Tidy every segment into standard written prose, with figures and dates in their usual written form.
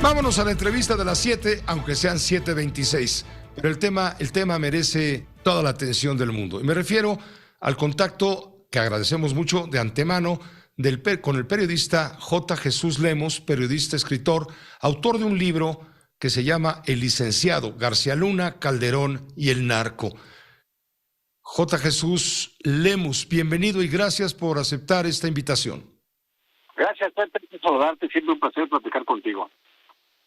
Vámonos a la entrevista de las 7, aunque sean 7:26. Pero el tema merece toda la atención del mundo. Y me refiero al contacto que agradecemos mucho de antemano con el periodista J. Jesús Lemos, periodista, escritor, autor de un libro que se llama El licenciado García Luna, Calderón y el narco. J. Jesús Lemos, bienvenido y gracias por aceptar esta invitación. Gracias, Pepe, por saludarte, siempre un placer platicar contigo.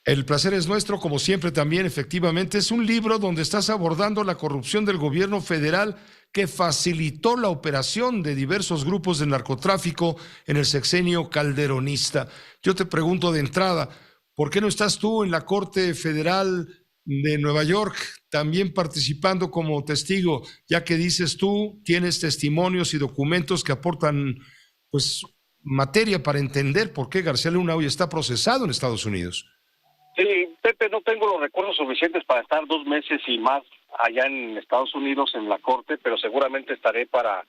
El placer es nuestro, como siempre también, efectivamente. Es un libro donde estás abordando la corrupción del gobierno federal que facilitó la operación de diversos grupos de narcotráfico en el sexenio calderonista. Yo te pregunto de entrada, ¿por qué no estás tú en la Corte Federal de Nueva York también participando como testigo? Ya que dices tú, tienes testimonios y documentos que aportan, pues, materia para entender por qué García Luna hoy está procesado en Estados Unidos. Sí, Pepe, no tengo los recursos suficientes para estar 2 meses y más allá en Estados Unidos en la corte, pero seguramente estaré para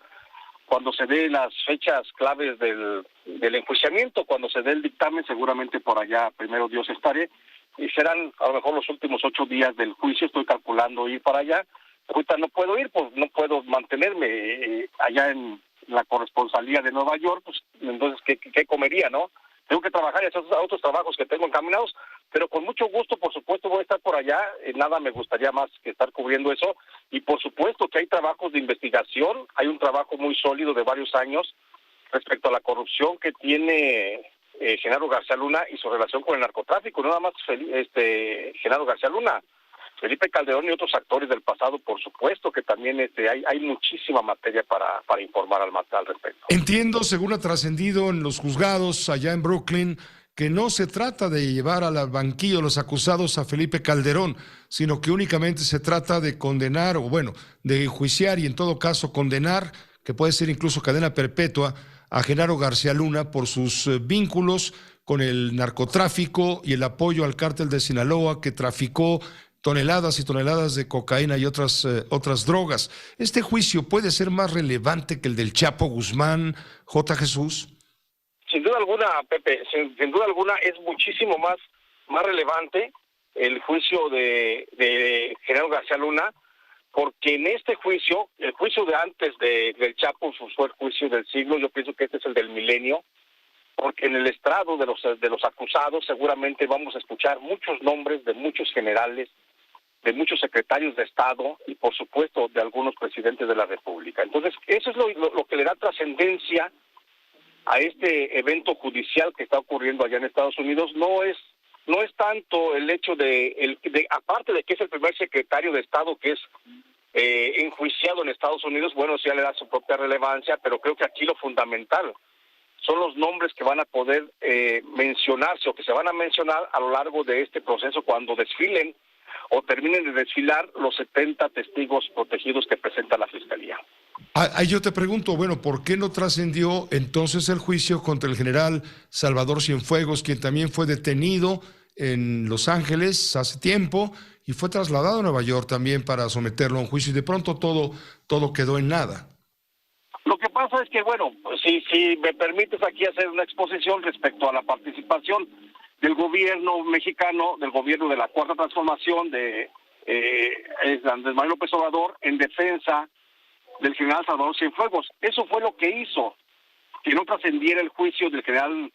cuando se den las fechas claves del enjuiciamiento, cuando se dé el dictamen, seguramente por allá, primero Dios, estaré, y serán a lo mejor los últimos 8 días del juicio. Estoy calculando ir para allá. Ahorita no puedo ir, pues no puedo mantenerme allá en la corresponsalía de Nueva York, pues entonces, ¿qué comería, no? Tengo que trabajar y hacer otros trabajos que tengo encaminados, pero con mucho gusto, por supuesto, voy a estar por allá. Nada me gustaría más que estar cubriendo eso. Y por supuesto que hay trabajos de investigación, hay un trabajo muy sólido de varios años respecto a la corrupción que tiene Genaro García Luna y su relación con el narcotráfico. No nada más Genaro García Luna, Felipe Calderón y otros actores del pasado, por supuesto que también hay muchísima materia para informar al respecto. Entiendo, según ha trascendido en los juzgados allá en Brooklyn, que no se trata de llevar al banquillo a los acusados a Felipe Calderón, sino que únicamente se trata de condenar, o bueno, de enjuiciar y en todo caso condenar, que puede ser incluso cadena perpetua, a Genaro García Luna por sus vínculos con el narcotráfico y el apoyo al cártel de Sinaloa que traficó toneladas y toneladas de cocaína y otras drogas. ¿Este juicio puede ser más relevante que el del Chapo Guzmán, J. Jesús? Sin duda alguna, Pepe, sin duda alguna es muchísimo más relevante el juicio de Genaro García Luna, porque en este juicio, el juicio de antes del Chapo fue el juicio del siglo. Yo pienso que este es el del milenio, porque en el estrado de los acusados seguramente vamos a escuchar muchos nombres de muchos generales, de muchos secretarios de Estado y, por supuesto, de algunos presidentes de la República. Entonces, eso es lo que le da trascendencia a este evento judicial que está ocurriendo allá en Estados Unidos. No es tanto el hecho aparte de que es el primer secretario de Estado que es enjuiciado en Estados Unidos, bueno, sí ya le da su propia relevancia, pero creo que aquí lo fundamental son los nombres que van a poder mencionarse o que se van a mencionar a lo largo de este proceso cuando desfilen o terminen de desfilar los 70 testigos protegidos que presenta la Fiscalía. Ahí yo te pregunto, bueno, ¿por qué no trascendió entonces el juicio contra el general Salvador Cienfuegos, quien también fue detenido en Los Ángeles hace tiempo y fue trasladado a Nueva York también para someterlo a un juicio y de pronto todo quedó en nada? Lo que pasa es que, bueno, si me permites aquí hacer una exposición respecto a la participación del gobierno mexicano, del gobierno de la Cuarta Transformación, de Andrés Manuel López Obrador, en defensa del general Salvador Cienfuegos. Eso fue lo que hizo que no trascendiera el juicio del general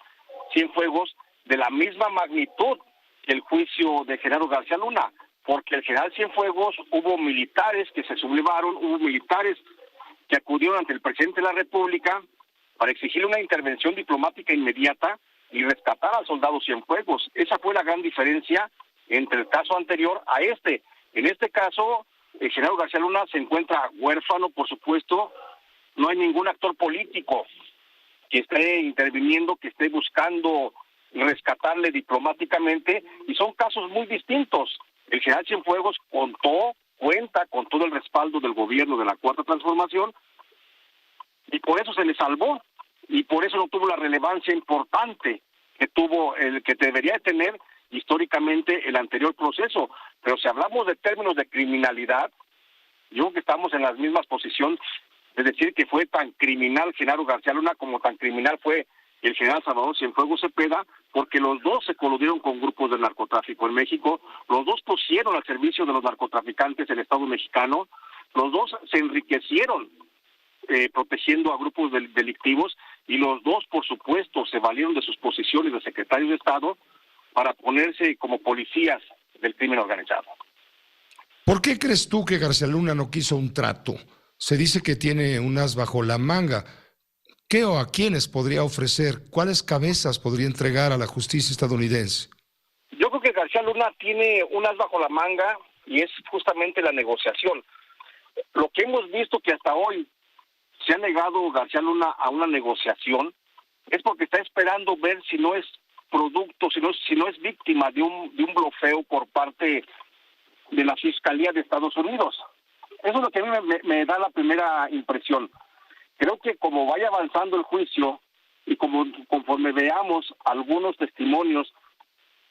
Cienfuegos de la misma magnitud que el juicio de Genaro García Luna, porque el general Cienfuegos hubo militares que se sublevaron, hubo militares que acudieron ante el presidente de la República para exigirle una intervención diplomática inmediata y rescatar al soldado Cienfuegos. Esa fue la gran diferencia entre el caso anterior a este. En este caso, el Genaro García Luna se encuentra huérfano, por supuesto. No hay ningún actor político que esté interviniendo, que esté buscando rescatarle diplomáticamente, y son casos muy distintos. El general Cienfuegos cuenta con todo el respaldo del gobierno de la Cuarta Transformación, y por eso se le salvó, y por eso no tuvo la relevancia importante que tuvo el que debería tener históricamente el anterior proceso. Pero si hablamos de términos de criminalidad, yo creo que estamos en las mismas posiciones, es decir, que fue tan criminal Genaro García Luna como tan criminal fue el general Salvador Cienfuegos Cepeda, porque los dos se coludieron con grupos de narcotráfico en México, los dos pusieron al servicio de los narcotraficantes el Estado mexicano, los dos se enriquecieron protegiendo a grupos delictivos, y los dos, por supuesto, se valieron de sus posiciones de secretarios de Estado para ponerse como policías del crimen organizado. ¿Por qué crees tú que García Luna no quiso un trato? Se dice que tiene un as bajo la manga. ¿Qué o a quiénes podría ofrecer? ¿Cuáles cabezas podría entregar a la justicia estadounidense? Yo creo que García Luna tiene un as bajo la manga, y es justamente la negociación. Lo que hemos visto que hasta hoy se ha negado García Luna a una negociación es porque está esperando ver si no es producto, si no es víctima de un blofeo por parte de la Fiscalía de Estados Unidos. Eso es lo que a mí me da la primera impresión. Creo que como vaya avanzando el juicio y conforme veamos algunos testimonios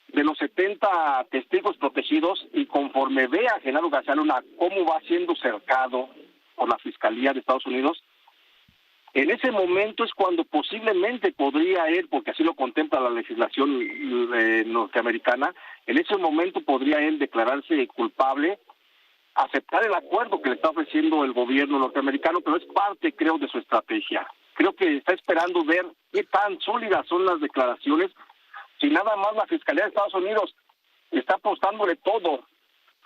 de los 70 testigos protegidos, y conforme vea Genaro García Luna cómo va siendo cercado por la Fiscalía de Estados Unidos, en ese momento es cuando posiblemente podría él, porque así lo contempla la legislación norteamericana, en ese momento podría él declararse culpable, aceptar el acuerdo que le está ofreciendo el gobierno norteamericano, pero es parte, creo, de su estrategia. Creo que está esperando ver qué tan sólidas son las declaraciones, si nada más la Fiscalía de Estados Unidos está apostándole todo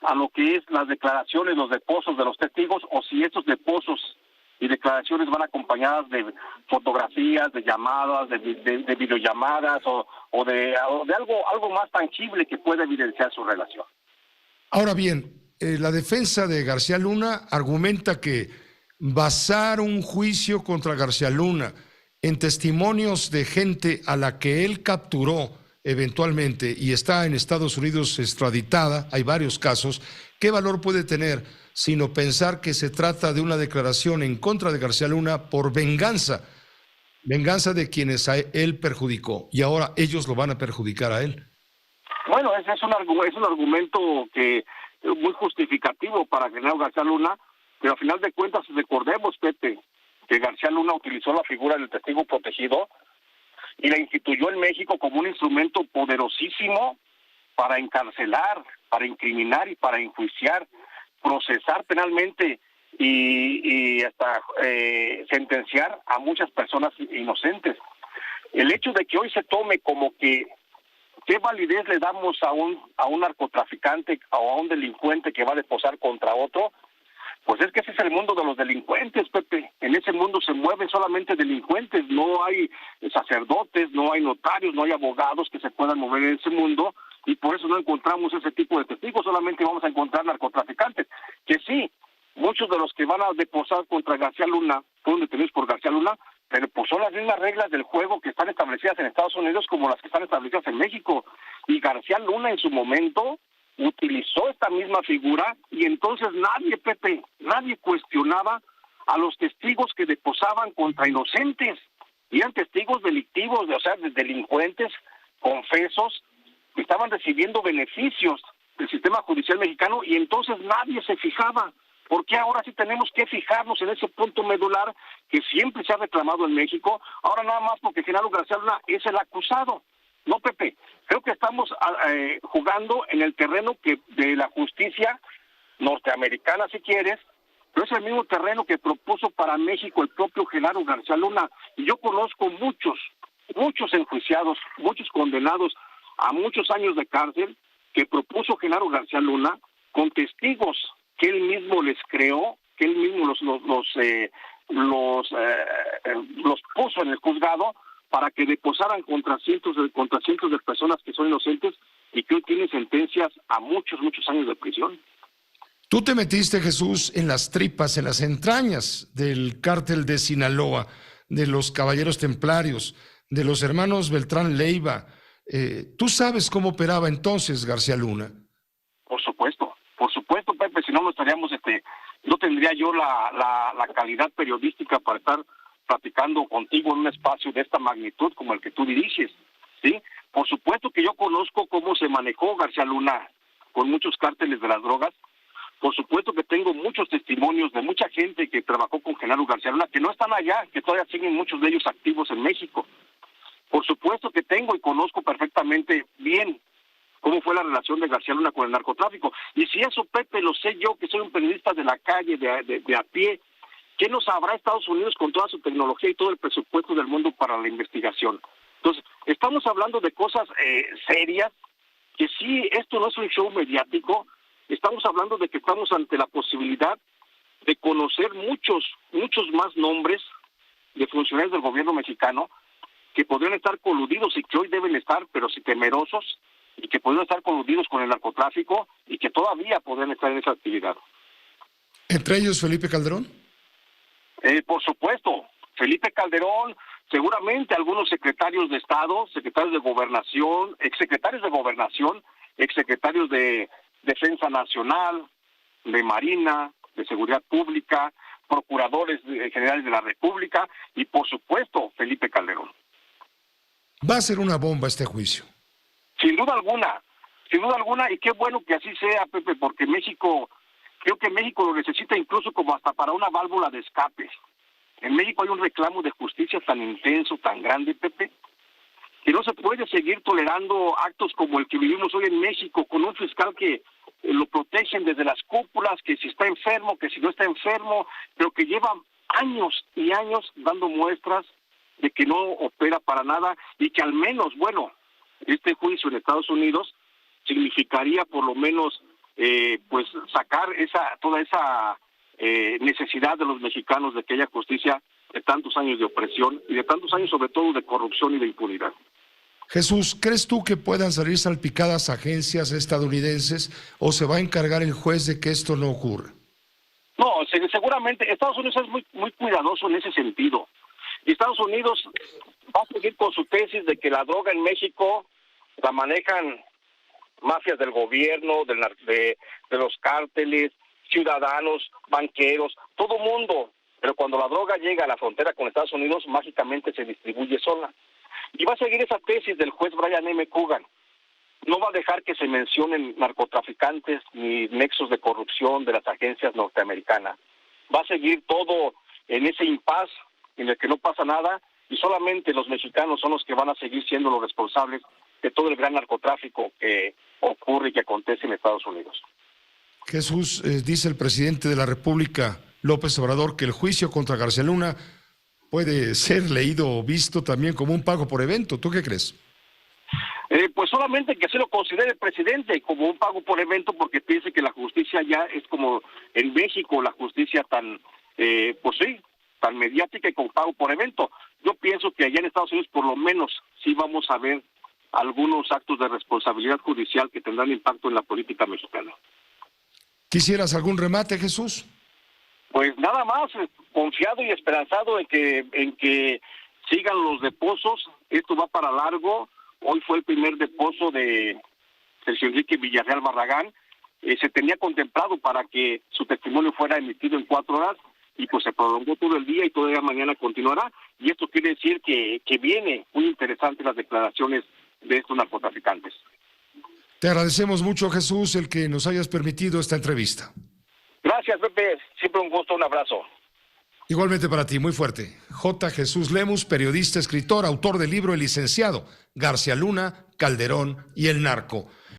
a lo que es las declaraciones, los deposos de los testigos, o si estos deposos y declaraciones van acompañadas de fotografías, de llamadas, de videollamadas, o de algo más tangible que pueda evidenciar su relación. Ahora bien, la defensa de García Luna argumenta que basar un juicio contra García Luna en testimonios de gente a la que él capturó eventualmente y está en Estados Unidos extraditada, hay varios casos, ¿qué valor puede tener sino pensar que se trata de una declaración en contra de García Luna por venganza de quienes a él perjudicó, y ahora ellos lo van a perjudicar a él? Bueno, ese es un argumento que muy justificativo para Genaro García Luna, pero al final de cuentas recordemos, Pepe, que García Luna utilizó la figura del testigo protegido y la instituyó en México como un instrumento poderosísimo para encarcelar, para incriminar y para enjuiciar, procesar penalmente y hasta sentenciar a muchas personas inocentes. El hecho de que hoy se tome como que ¿qué validez le damos a un narcotraficante o a un delincuente que va a deposar contra otro? Pues es que ese es el mundo de los delincuentes, Pepe. En ese mundo se mueven solamente delincuentes, no hay sacerdotes, no hay notarios, no hay abogados que se puedan mover en ese mundo, y por eso no encontramos ese tipo de testigos, solamente vamos a encontrar narcotraficantes, que sí, muchos de los que van a deposar contra García Luna fueron detenidos por García Luna, pero pues son las mismas reglas del juego que están establecidas en Estados Unidos como las que están establecidas en México. Y García Luna en su momento utilizó esta misma figura, y entonces nadie, Pepe, nadie cuestionaba a los testigos que deposaban contra inocentes. Y eran testigos delictivos, o sea, de delincuentes, confesos, que estaban recibiendo beneficios del sistema judicial mexicano, y entonces nadie se fijaba. ¿Por qué ahora sí tenemos que fijarnos en ese punto medular que siempre se ha reclamado en México? Ahora nada más porque Genaro García Luna es el acusado. No, Pepe, creo que estamos jugando en el terreno de la justicia norteamericana, si quieres, pero es el mismo terreno que propuso para México el propio Genaro García Luna. Y yo conozco muchos enjuiciados, muchos condenados a muchos años de cárcel que propuso Genaro García Luna con testigos que él mismo les creó, que él mismo los puso en el juzgado para que deposaran contra cientos de personas que son inocentes y que hoy tienen sentencias a muchos años de prisión. Tú te metiste, Jesús, en las tripas, en las entrañas del cártel de Sinaloa, de los Caballeros Templarios, de los hermanos Beltrán Leiva. ¿Tú sabes cómo operaba entonces García Luna? Por supuesto, Pepe, si no, no estaríamos, no tendría yo la calidad periodística para estar platicando contigo en un espacio de esta magnitud como el que tú diriges, ¿sí? Por supuesto que yo conozco cómo se manejó García Luna con muchos cárteles de las drogas. Por supuesto que tengo muchos testimonios de mucha gente que trabajó con Genaro García Luna, que no están allá, que todavía siguen muchos de ellos activos en México. Por supuesto que tengo y conozco perfectamente bien cómo fue la relación de García Luna con el narcotráfico. Y si eso, Pepe, lo sé yo, que soy un periodista de la calle, de a pie, ¿qué no sabrá Estados Unidos con toda su tecnología y todo el presupuesto del mundo para la investigación? Entonces, estamos hablando de cosas serias, que sí, esto no es un show mediático, estamos hablando de que estamos ante la posibilidad de conocer muchos más nombres de funcionarios del gobierno mexicano que podrían estar coludidos y que hoy deben estar, pero sí temerosos, y que podrían estar coludidos con el narcotráfico y que todavía podrían estar en esa actividad. ¿Entre ellos Felipe Calderón? Por supuesto, Felipe Calderón, seguramente algunos secretarios de Estado, secretarios de Gobernación, exsecretarios de Defensa Nacional, de Marina, de Seguridad Pública, procuradores generales de la República y, por supuesto, Felipe Calderón. Va a ser una bomba este juicio. Sin duda alguna, y qué bueno que así sea, Pepe, porque creo que México lo necesita incluso como hasta para una válvula de escape. En México hay un reclamo de justicia tan intenso, tan grande, Pepe, que no se puede seguir tolerando actos como el que vivimos hoy en México, con un fiscal que lo protegen desde las cúpulas, que si está enfermo, que si no está enfermo, pero que lleva años y años dando muestras de que no opera para nada y que al menos, bueno, este juicio en Estados Unidos significaría por lo menos pues sacar toda esa necesidad de los mexicanos de que haya justicia de tantos años de opresión y de tantos años sobre todo de corrupción y de impunidad. Jesús, ¿crees tú que puedan salir salpicadas agencias estadounidenses o se va a encargar el juez de que esto no ocurra? No, seguramente Estados Unidos es muy cuidadoso en ese sentido. Y Estados Unidos va a seguir con su tesis de que la droga en México la manejan mafias del gobierno, de los cárteles, ciudadanos, banqueros, todo mundo. Pero cuando la droga llega a la frontera con Estados Unidos, mágicamente se distribuye sola. Y va a seguir esa tesis del juez Brian M. Coogan. No va a dejar que se mencionen narcotraficantes ni nexos de corrupción de las agencias norteamericanas. Va a seguir todo en ese impasse en el que no pasa nada y solamente los mexicanos son los que van a seguir siendo los responsables de todo el gran narcotráfico que ocurre y que acontece en Estados Unidos. Jesús, dice el presidente de la República, López Obrador, que el juicio contra García Luna puede ser leído o visto también como un pago por evento. ¿Tú qué crees? Pues solamente que se lo considere el presidente como un pago por evento porque piense que la justicia ya es como en México, la justicia tan, pues sí, tan mediática y con pago por evento. Yo pienso que allá en Estados Unidos por lo menos sí vamos a ver algunos actos de responsabilidad judicial que tendrán impacto en la política mexicana. ¿Quisieras algún remate, Jesús? Pues nada más, confiado y esperanzado en que sigan los deposos. Esto va para largo. Hoy fue el primer deposo de Sergio Enrique Villarreal Barragán. Se tenía contemplado para que su testimonio fuera emitido en 4 horas y pues se prolongó todo el día y todavía mañana continuará. Y esto quiere decir que viene muy interesante las declaraciones de estos narcotraficantes. Te agradecemos mucho, Jesús, el que nos hayas permitido esta entrevista. Gracias, Pepe. Siempre un gusto, un abrazo. Igualmente para ti, muy fuerte. J. Jesús Lemus, periodista, escritor, autor del libro El licenciado, García Luna, Calderón y el narco.